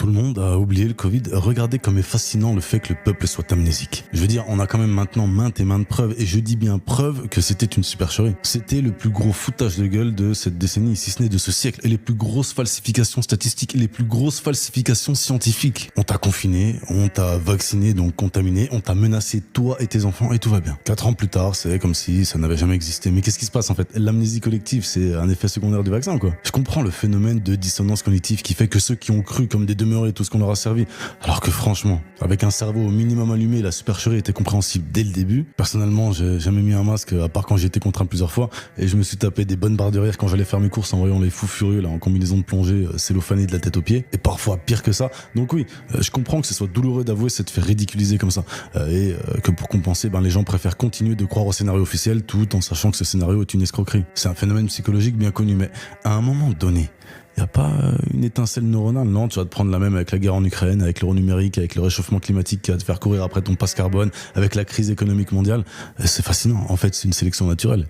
tout le monde a oublié le Covid, regardez comme est fascinant le fait que le peuple soit amnésique. Je veux dire, on a quand même maintenant maintes et maintes preuves, et je dis bien preuves, que c'était une supercherie. C'était le plus gros foutage de gueule de cette décennie, si ce n'est de ce siècle, et les plus grosses falsifications statistiques, et les plus grosses falsifications scientifiques. On t'a confiné, on t'a vacciné, donc contaminé, on t'a menacé toi et tes enfants, et tout va bien. 4 ans plus tard, c'est comme si ça n'avait jamais existé. Mais qu'est-ce qui se passe en fait? L'amnésie collective, c'est un effet secondaire du vaccin, quoi. Je comprends le phénomène de dissonance cognitive qui fait que ceux qui ont cru comme des demeurés tout ce qu'on leur a servi, alors que franchement, avec un cerveau au minimum allumé, la supercherie était compréhensible dès le début. Personnellement, j'ai jamais mis un masque, à part quand j'ai été contraint plusieurs fois, et je me suis tapé des bonnes barres de rire quand j'allais faire mes courses en voyant les fous furieux là en combinaison de plongée, cellophanés de la tête aux pieds, et parfois pire que ça. Donc oui, je comprends que ce soit douloureux d'avouer s'être fait ridiculiser comme ça, et que pour compenser, les gens préfèrent continuer de croire au scénario officiel tout en sachant que ce scénario est une escroquerie. C'est un phénomène psychologique bien connu, mais à un moment donné, y a pas une étincelle neuronale? Non, tu vas te prendre la même avec la guerre en Ukraine, avec l'euro numérique, avec le réchauffement climatique qui va te faire courir après ton passe carbone, avec la crise économique mondiale. C'est fascinant. En fait, c'est une sélection naturelle.